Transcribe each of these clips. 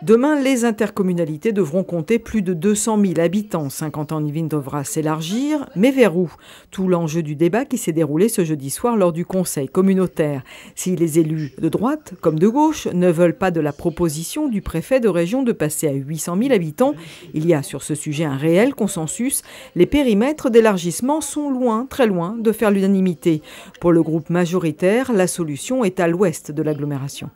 Demain, les intercommunalités devront compter plus de 200 000 habitants. Saint-Quentin-en-Yvelines devra s'élargir, mais vers où? Tout l'enjeu du débat qui s'est déroulé ce jeudi soir lors du conseil communautaire. Si les élus de droite comme de gauche ne veulent pas de la proposition du préfet de région de passer à 800 000 habitants, il y a sur ce sujet un réel consensus. Les périmètres d'élargissement sont loin, très loin, de faire l'unanimité. Pour le groupe majoritaire, la solution est à l'ouest de l'agglomération.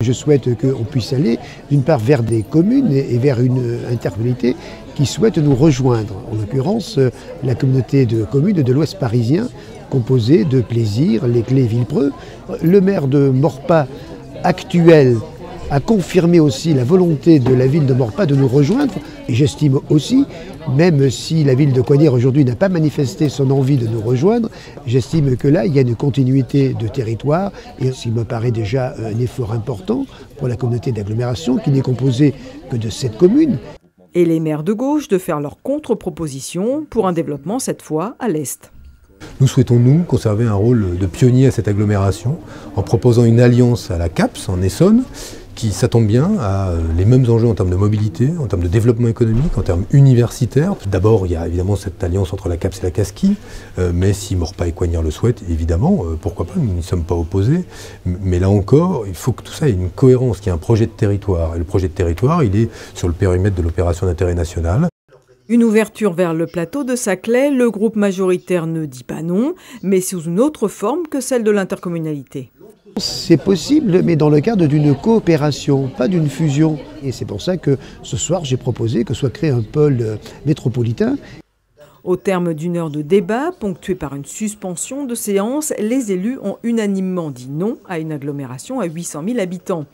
Je souhaite qu'on puisse aller d'une part vers des communes et vers une intercommunalité qui souhaite nous rejoindre. En l'occurrence, la communauté de communes de l'Ouest parisien, composée de Plaisir, Les Clés, Villepreux. Le maire de Maurepas actuel a confirmé aussi la volonté de la ville de Maurepas de nous rejoindre. Et j'estime aussi, même si la ville de Coignières aujourd'hui n'a pas manifesté son envie de nous rejoindre, j'estime que là, il y a une continuité de territoire et ce qui me paraît déjà un effort important pour la communauté d'agglomération qui n'est composée que de 7 communes. Et les maires de gauche de faire leur contre-proposition pour un développement cette fois à l'est. Nous souhaitons, nous, conserver un rôle de pionnier à cette agglomération en proposant une alliance à la CAPS en Essonne qui s'attend bien à les mêmes enjeux en termes de mobilité, en termes de développement économique, en termes universitaires. D'abord, il y a évidemment cette alliance entre la CAPS et la CASQui, mais si Maurepas et Coignières le souhaitent, évidemment, pourquoi pas, nous n'y sommes pas opposés. Mais là encore, il faut que tout ça ait une cohérence, qu'il y ait un projet de territoire. Et le projet de territoire, il est sur le périmètre de l'opération d'intérêt national. Une ouverture vers le plateau de Saclay, le groupe majoritaire ne dit pas non, mais sous une autre forme que celle de l'intercommunalité. C'est possible, mais dans le cadre d'une coopération, pas d'une fusion. Et c'est pour ça que ce soir, j'ai proposé que soit créé un pôle métropolitain. Au terme d'une heure de débat, ponctuée par une suspension de séance, les élus ont unanimement dit non à une agglomération à 800 000 habitants.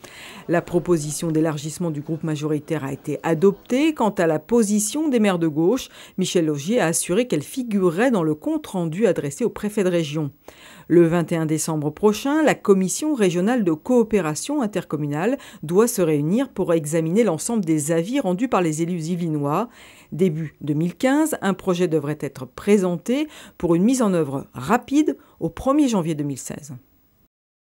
La proposition d'élargissement du groupe majoritaire a été adoptée. Quant à la position des maires de gauche, Michel Laugier a assuré qu'elle figurerait dans le compte-rendu adressé au préfet de région. Le 21 décembre prochain, la commission régionale de coopération intercommunale doit se réunir pour examiner l'ensemble des avis rendus par les élus yvelinois. Début 2015, un projet devrait être présenté pour une mise en œuvre rapide au 1er janvier 2016.